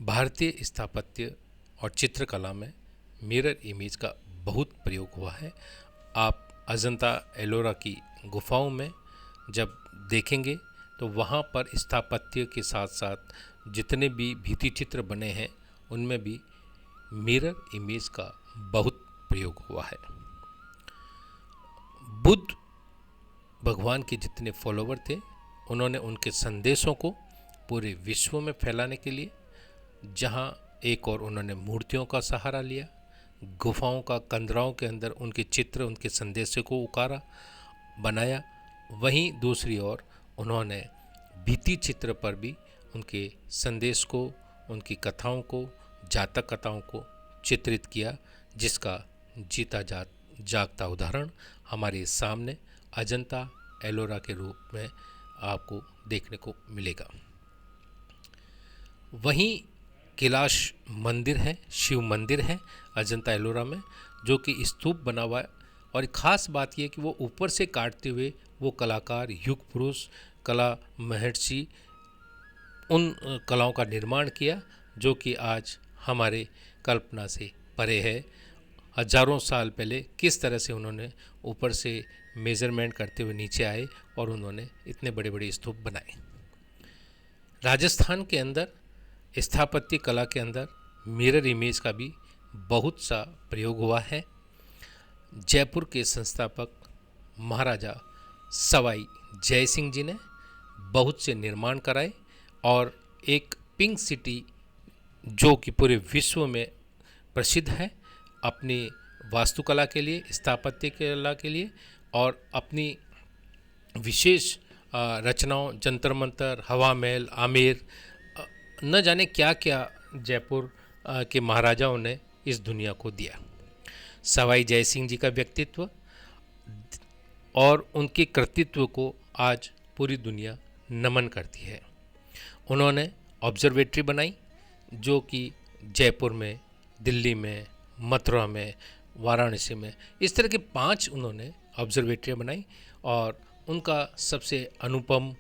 भारतीय स्थापत्य और चित्रकला में मिरर इमेज का बहुत प्रयोग हुआ है। आप अजंता एलोरा की गुफाओं में जब देखेंगे तो वहाँ पर स्थापत्य के साथ साथ जितने भी भित्ति चित्र बने हैं उनमें भी मिरर इमेज का बहुत प्रयोग हुआ है। बुद्ध भगवान के जितने फॉलोवर थे उन्होंने उनके संदेशों को पूरे विश्व में फैलाने के लिए जहाँ एक और उन्होंने मूर्तियों का सहारा लिया, गुफाओं का कंदराओं के अंदर उनके चित्र उनके संदेशों को उकारा बनाया, वहीं दूसरी ओर उन्होंने भित्ति चित्र पर भी उनके संदेश को, उनकी कथाओं को, जातक कथाओं को चित्रित किया, जिसका जीता जागता उदाहरण हमारे सामने अजंता एलोरा के रूप में आपको देखने को मिलेगा। वहीं कैलाश मंदिर है, शिव मंदिर है अजंता एलोरा में, जो कि स्तूप बना हुआ है। और ख़ास बात यह कि वो ऊपर से काटते हुए वो कलाकार, युग पुरुष, कला महर्षि उन कलाओं का निर्माण किया जो कि आज हमारे कल्पना से परे है। हजारों साल पहले किस तरह से उन्होंने ऊपर से मेज़रमेंट करते हुए नीचे आए और उन्होंने इतने बड़े बड़े स्तूप बनाए। राजस्थान के अंदर स्थापत्य कला के अंदर मिरर इमेज का भी बहुत सा प्रयोग हुआ है। जयपुर के संस्थापक महाराजा सवाई जय सिंह जी ने बहुत से निर्माण कराए और एक पिंक सिटी जो कि पूरे विश्व में प्रसिद्ध है अपनी वास्तुकला के लिए, स्थापत्य कला के लिए और अपनी विशेष रचनाओं, जंतर मंतर, हवा महल, आमेर, न जाने क्या क्या जयपुर के महाराजाओं ने इस दुनिया को दिया। सवाई जय सिंह जी का व्यक्तित्व और उनके कृतित्व को आज पूरी दुनिया नमन करती है। उन्होंने ऑब्जर्वेटरी बनाई जो कि जयपुर में, दिल्ली में, मथुरा में, वाराणसी में, इस तरह के 5 उन्होंने ऑब्जर्वेटरी बनाई और उनका सबसे अनुपम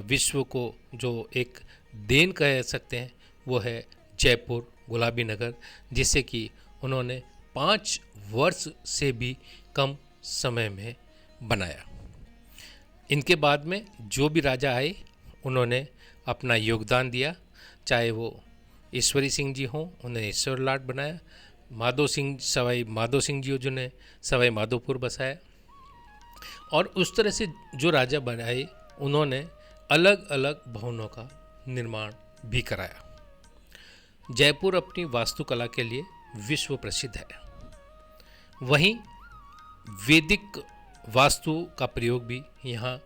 विश्व को जो एक देन कह सकते हैं वो है जयपुर गुलाबी नगर, जिसे कि उन्होंने 5 वर्ष से भी कम समय में बनाया। इनके बाद में जो भी राजा आए उन्होंने अपना योगदान दिया, चाहे वो ईश्वरी सिंह जी हों, उन्हें ईश्वर लाट बनाया, माधो सिंह, सवाई माधो सिंह जी जिन्हें सवाई माधोपुर बसाया, और उस तरह से जो राजा बनाए उन्होंने अलग अलग भवनों का निर्माण भी कराया। जयपुर अपनी वास्तुकला के लिए विश्व प्रसिद्ध है। वहीं वैदिक वास्तु का प्रयोग भी यहाँ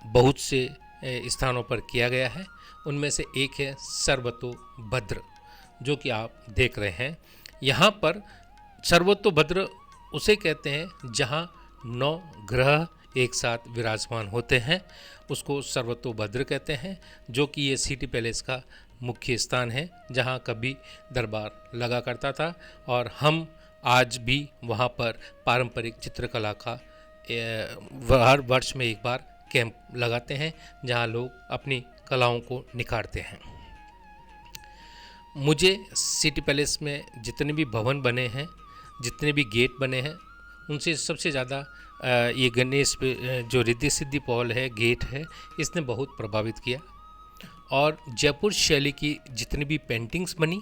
बहुत से स्थानों पर किया गया है। उनमें से एक है सर्वतोभद्र जो कि आप देख रहे हैं। यहाँ पर सर्वतोभद्र उसे कहते हैं जहाँ 9 ग्रह एक साथ विराजमान होते हैं, उसको सर्वतोभद्र कहते हैं, जो कि ये सिटी पैलेस का मुख्य स्थान है जहाँ कभी दरबार लगा करता था। और हम आज भी वहाँ पर पारंपरिक चित्रकला का हर वर्ष में एक बार कैंप लगाते हैं जहाँ लोग अपनी कलाओं को निखारते हैं। मुझे सिटी पैलेस में जितने भी भवन बने हैं, जितने भी गेट बने हैं, उनसे सबसे ज़्यादा ये गणेश पे जो रिद्धि सिद्धि पॉल है, गेट है, इसने बहुत प्रभावित किया। और जयपुर शैली की जितनी भी पेंटिंग्स बनी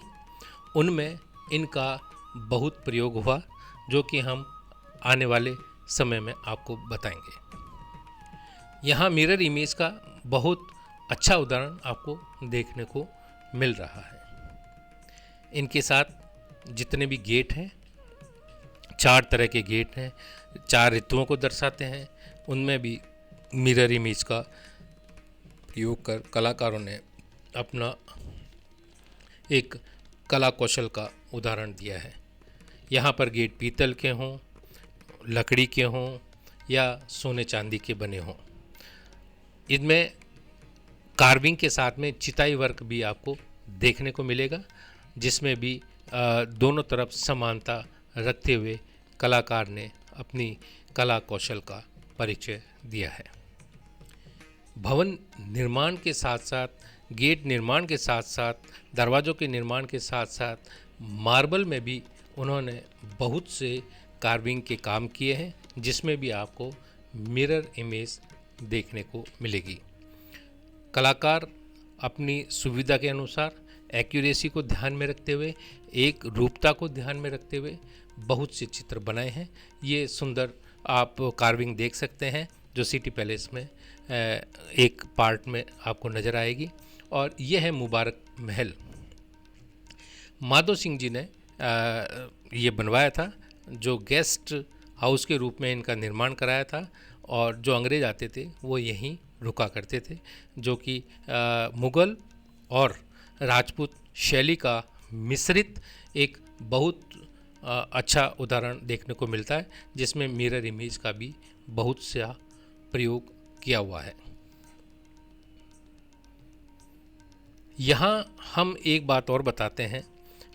उनमें इनका बहुत प्रयोग हुआ, जो कि हम आने वाले समय में आपको बताएंगे। यहाँ मिरर इमेज का बहुत अच्छा उदाहरण आपको देखने को मिल रहा है। इनके साथ जितने भी गेट हैं, 4 तरह के गेट हैं, 4 ऋतुओं को दर्शाते हैं, उनमें भी मिरर इमेज का प्रयोग कर कलाकारों ने अपना एक कला कौशल का उदाहरण दिया है। यहाँ पर गेट पीतल के हों, लकड़ी के हों या सोने चांदी के बने हों, इनमें कार्विंग के साथ में चिताई वर्क भी आपको देखने को मिलेगा, जिसमें भी दोनों तरफ समानता रखते हुए कलाकार ने अपनी कला कौशल का परिचय दिया है। भवन निर्माण के साथ साथ गेट निर्माण के साथ साथ, दरवाज़ों के निर्माण के साथ साथ मार्बल में भी उन्होंने बहुत से कार्विंग के काम किए हैं, जिसमें भी आपको मिरर इमेज देखने को मिलेगी। कलाकार अपनी सुविधा के अनुसार एक्यूरेसी को ध्यान में रखते हुए, एक रूपता को ध्यान में रखते हुए बहुत से चित्र बनाए हैं। ये सुंदर आप कार्विंग देख सकते हैं जो सिटी पैलेस में एक पार्ट में आपको नज़र आएगी। और ये है मुबारक महल। माधो सिंह जी ने ये बनवाया था, जो गेस्ट हाउस के रूप में इनका निर्माण कराया था, और जो अंग्रेज आते थे वो यहीं रुका करते थे, जो कि मुग़ल और राजपूत शैली का मिश्रित एक बहुत अच्छा उदाहरण देखने को मिलता है, जिसमें मिरर इमेज का भी बहुत सा प्रयोग किया हुआ है। यहाँ हम एक बात और बताते हैं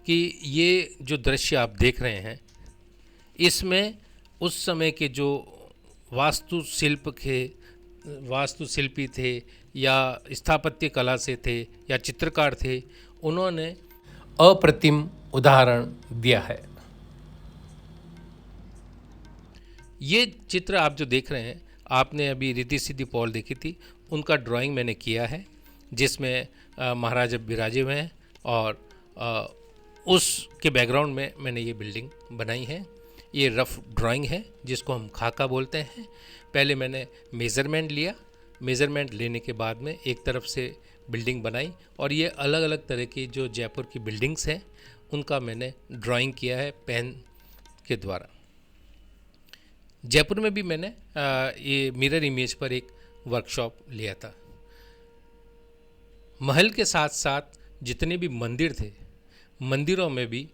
कि ये जो दृश्य आप देख रहे हैं, इसमें उस समय के जो वास्तुशिल्पी थे या स्थापत्य कला से थे या चित्रकार थे, उन्होंने अप्रतिम उदाहरण दिया है। ये चित्र आप जो देख रहे हैं, आपने अभी रिद्धि सिद्धि पॉल देखी थी, उनका ड्राइंग मैंने किया है, जिसमें महाराजा विराजे हुए हैं और उसके बैकग्राउंड में मैंने ये बिल्डिंग बनाई है। ये रफ ड्राइंग है जिसको हम खाका बोलते हैं। पहले मैंने मेज़रमेंट लिया, मेज़रमेंट लेने के बाद में एक तरफ से बिल्डिंग बनाई, और ये अलग अलग तरह की जो जयपुर की बिल्डिंग्स हैं उनका मैंने ड्राइंग किया है पेन के द्वारा। जयपुर में भी मैंने ये मिरर इमेज पर एक वर्कशॉप लिया था। महल के साथ साथ जितने भी मंदिर थे, मंदिरों में भी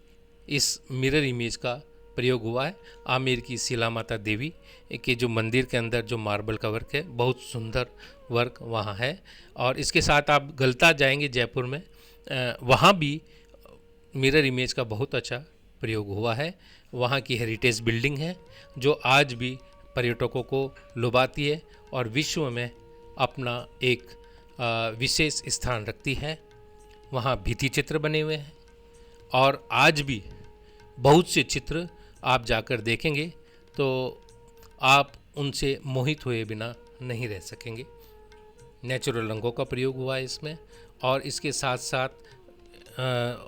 इस मिरर इमेज का प्रयोग हुआ है। आमेर की शिला माता देवी के जो मंदिर के अंदर जो मार्बल का वर्क है, बहुत सुंदर वर्क वहाँ है। और इसके साथ आप गलता जाएंगे जयपुर में, वहाँ भी मिरर इमेज का बहुत अच्छा प्रयोग हुआ है। वहाँ की हेरिटेज बिल्डिंग है जो आज भी पर्यटकों को लुभाती है और विश्व में अपना एक विशेष स्थान रखती है। वहाँ भित्ति चित्र बने हुए हैं और आज भी बहुत से चित्र आप जाकर देखेंगे तो आप उनसे मोहित हुए बिना नहीं रह सकेंगे। नेचुरल रंगों का प्रयोग हुआ है इसमें, और इसके साथ साथ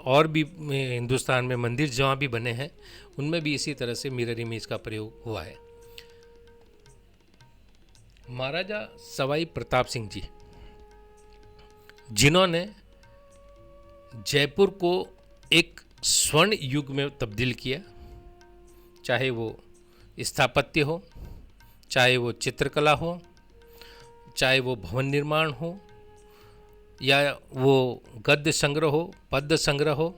और भी हिंदुस्तान में मंदिर जहाँ भी बने हैं उनमें भी इसी तरह से मिरर इमेज का प्रयोग हुआ है। महाराजा सवाई प्रताप सिंह जी, जिन्होंने जयपुर को एक स्वर्ण युग में तब्दील किया, चाहे वो स्थापत्य हो, चाहे वो चित्रकला हो, चाहे वो भवन निर्माण हो, या वो गद्य संग्रह हो, पद्य संग्रह हो,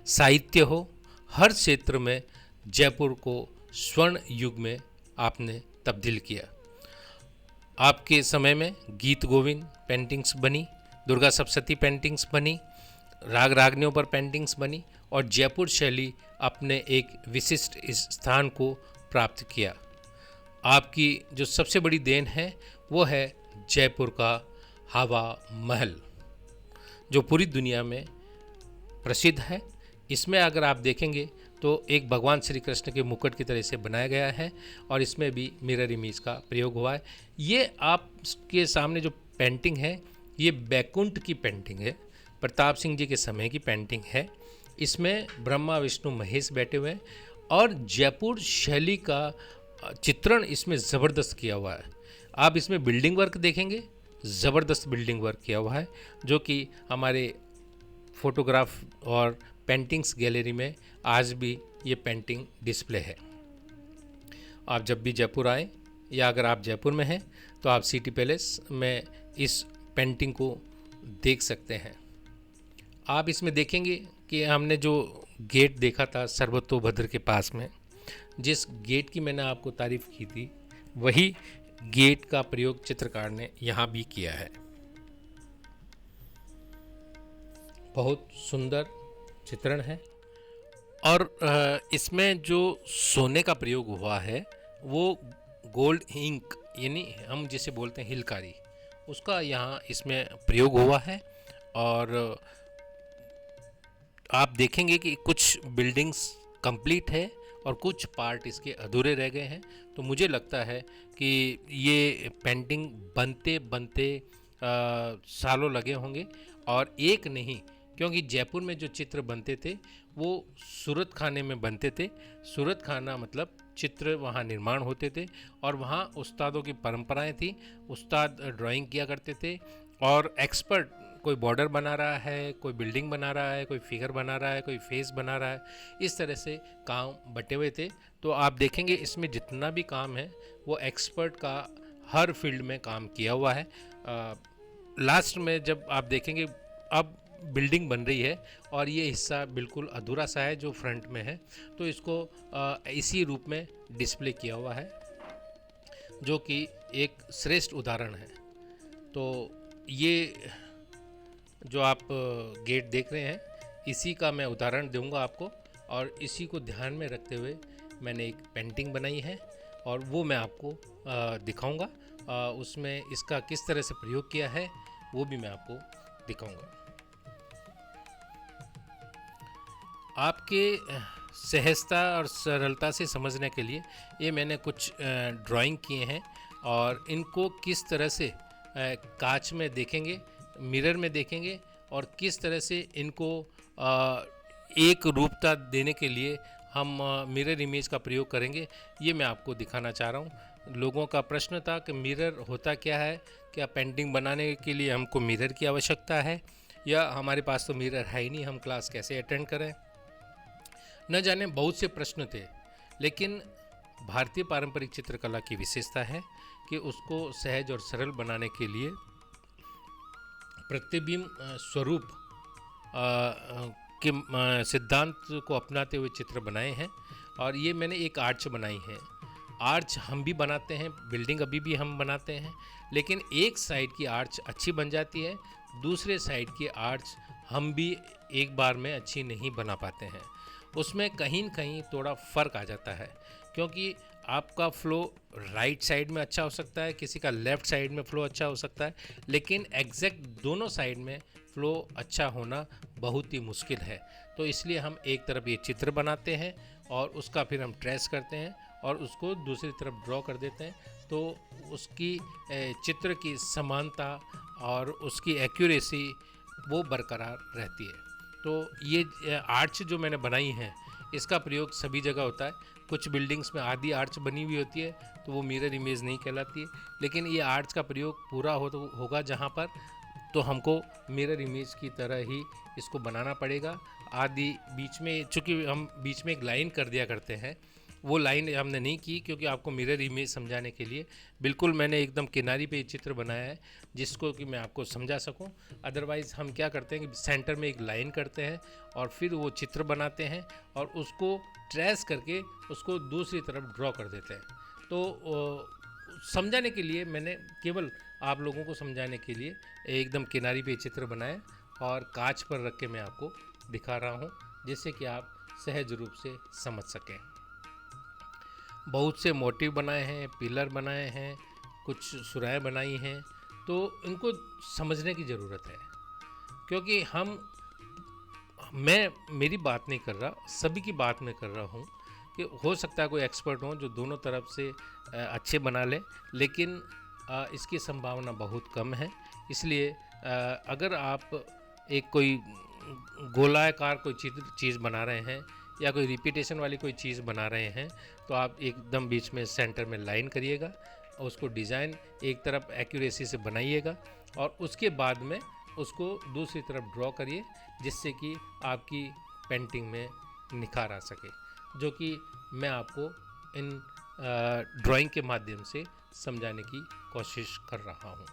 साहित्य हो, हर क्षेत्र में जयपुर को स्वर्ण युग में आपने तब्दील किया। आपके समय में गीत गोविंद पेंटिंग्स बनी, दुर्गा सप्तशती पेंटिंग्स बनी, राग रागनियों पर पेंटिंग्स बनी, और जयपुर शैली अपने एक विशिष्ट स्थान को प्राप्त किया। आपकी जो सबसे बड़ी देन है वो है जयपुर का हवा महल, जो पूरी दुनिया में प्रसिद्ध है। इसमें अगर आप देखेंगे तो एक भगवान श्री कृष्ण के मुकुट की तरह से बनाया गया है, और इसमें भी मिरर इमेज का प्रयोग हुआ है। ये आपके सामने जो पेंटिंग है, ये बैकुंठ की पेंटिंग है, प्रताप सिंह जी के समय की पेंटिंग है। इसमें ब्रह्मा विष्णु महेश बैठे हुए हैं और जयपुर शैली का चित्रण इसमें ज़बरदस्त किया हुआ है। आप इसमें बिल्डिंग वर्क देखेंगे, ज़बरदस्त बिल्डिंग वर्क किया हुआ है, जो कि हमारे फोटोग्राफ और पेंटिंग्स गैलरी में आज भी ये पेंटिंग डिस्प्ले है। आप जब भी जयपुर आएँ, या अगर आप जयपुर में हैं तो आप सिटी पैलेस में इस पेंटिंग को देख सकते हैं। आप इसमें देखेंगे कि हमने जो गेट देखा था सर्वतोभद्र के पास में, जिस गेट की मैंने आपको तारीफ़ की थी, वही गेट का प्रयोग चित्रकार ने यहाँ भी किया है। बहुत सुंदर चित्रण है। और इसमें जो सोने का प्रयोग हुआ है वो गोल्ड इंक, यानी हम जिसे बोलते हैं हिलकारी, उसका यहाँ इसमें प्रयोग हुआ है। और आप देखेंगे कि कुछ बिल्डिंग्स कंप्लीट है और कुछ पार्ट इसके अधूरे रह गए हैं। तो मुझे लगता है कि ये पेंटिंग बनते बनते सालों लगे होंगे, और एक नहीं, क्योंकि जयपुर में जो चित्र बनते थे वो सूरत खाने में बनते थे। सूरत खाना मतलब चित्र वहाँ निर्माण होते थे, और वहाँ उस्तादों की परंपराएं थी। उस्ताद ड्राइंग किया करते थे, और एक्सपर्ट, कोई बॉर्डर बना रहा है, कोई बिल्डिंग बना रहा है, कोई फिगर बना रहा है, कोई फेस बना रहा है, इस तरह से काम बटे हुए थे। तो आप देखेंगे इसमें जितना भी काम है वो एक्सपर्ट का हर फील्ड में काम किया हुआ है। लास्ट में जब आप देखेंगे अब बिल्डिंग बन रही है और ये हिस्सा बिल्कुल अधूरा सा है जो फ्रंट में है, तो इसको इसी रूप में डिस्प्ले किया हुआ है, जो कि एक श्रेष्ठ उदाहरण है। तो ये जो आप गेट देख रहे हैं, इसी का मैं उदाहरण दूंगा आपको, और इसी को ध्यान में रखते हुए मैंने एक पेंटिंग बनाई है और वो मैं आपको दिखाऊंगा। उसमें इसका किस तरह से प्रयोग किया है वो भी मैं आपको दिखाऊंगा। आपके सहजता और सरलता से समझने के लिए ये मैंने कुछ ड्राइंग किए हैं, और इनको किस तरह से कांच में देखेंगे, मिरर में देखेंगे, और किस तरह से इनको एक रूपता देने के लिए हम मिरर इमेज का प्रयोग करेंगे, ये मैं आपको दिखाना चाह रहा हूँ। लोगों का प्रश्न था कि मिरर होता क्या है, क्या पेंटिंग बनाने के लिए हमको मिरर की आवश्यकता है, या हमारे पास तो मिरर है ही नहीं, हम क्लास कैसे अटेंड करें। न जाने बहुत से प्रश्न थे, लेकिन भारतीय पारंपरिक चित्रकला की विशेषता है कि उसको सहज और सरल बनाने के लिए प्रतिबिंब स्वरूप के सिद्धांत को अपनाते हुए चित्र बनाए हैं। और ये मैंने एक आर्च बनाई है। आर्च हम भी बनाते हैं, बिल्डिंग अभी भी हम बनाते हैं, लेकिन एक साइड की आर्च अच्छी बन जाती है, दूसरे साइड की आर्च हम भी एक बार में अच्छी नहीं बना पाते हैं। उसमें कहीं न कहीं थोड़ा फ़र्क आ जाता है, क्योंकि आपका फ़्लो राइट साइड में अच्छा हो सकता है, किसी का लेफ़्ट साइड में फ़्लो अच्छा हो सकता है, लेकिन एग्जैक्ट दोनों साइड में फ़्लो अच्छा होना बहुत ही मुश्किल है। तो इसलिए हम एक तरफ ये चित्र बनाते हैं और उसका फिर हम ट्रेस करते हैं और उसको दूसरी तरफ ड्रॉ कर देते हैं, तो उसकी चित्र की समानता और उसकी एक्यूरेसी वो बरकरार रहती है। तो ये आर्च जो मैंने बनाई हैं, इसका प्रयोग सभी जगह होता है। कुछ बिल्डिंग्स में आधी आर्च बनी हुई होती है तो वो मिरर इमेज नहीं कहलाती है, लेकिन ये आर्च का प्रयोग पूरा होगा जहाँ पर, तो हमको मिरर इमेज की तरह ही इसको बनाना पड़ेगा। आदि बीच में, चूँकि हम बीच में एक लाइन कर दिया करते हैं, वो लाइन हमने नहीं की, क्योंकि आपको मिरर इमेज समझाने के लिए बिल्कुल मैंने एकदम किनारी पे चित्र बनाया है जिसको कि मैं आपको समझा सकूं। अदरवाइज़ हम क्या करते हैं कि सेंटर में एक लाइन करते हैं और फिर वो चित्र बनाते हैं और उसको ट्रेस करके उसको दूसरी तरफ ड्रॉ कर देते हैं। तो समझाने के लिए मैंने केवल आप लोगों को समझाने के लिए एकदम किनारी पे चित्र बनाए और कांच पर रख के मैं आपको दिखा रहा हूँ, जिससे कि आप सहज रूप से समझ सकें। बहुत से मोटिव बनाए हैं, पिलर बनाए हैं, कुछ सुराहें बनाई हैं, तो इनको समझने की ज़रूरत है, क्योंकि मैं मेरी बात नहीं कर रहा, सभी की बात मैं कर रहा हूँ कि हो सकता है कोई एक्सपर्ट हो जो दोनों तरफ से अच्छे बना ले, लेकिन इसकी संभावना बहुत कम है। इसलिए अगर आप एक कोई गोलाकार कोई चीज़ बना रहे हैं या कोई रिपीटेशन वाली कोई चीज़ बना रहे हैं, तो आप एकदम बीच में सेंटर में लाइन करिएगा और उसको डिज़ाइन एक तरफ एक्यूरेसी से बनाइएगा और उसके बाद में उसको दूसरी तरफ ड्रॉ करिए, जिससे कि आपकी पेंटिंग में निखार आ सके, जो कि मैं आपको इन ड्राइंग के माध्यम से समझाने की कोशिश कर रहा हूँ।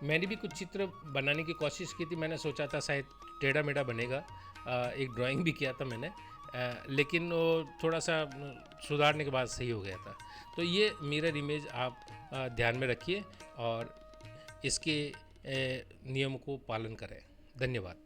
मैंने भी कुछ चित्र बनाने की कोशिश की थी। मैंने सोचा था शायद टेढ़ा मेढ़ा बनेगा, एक ड्राइंग भी किया था मैंने, लेकिन वो थोड़ा सा सुधारने के बाद सही हो गया था। तो ये मिरर इमेज आप ध्यान में रखिए और इसके नियम को पालन करें। धन्यवाद।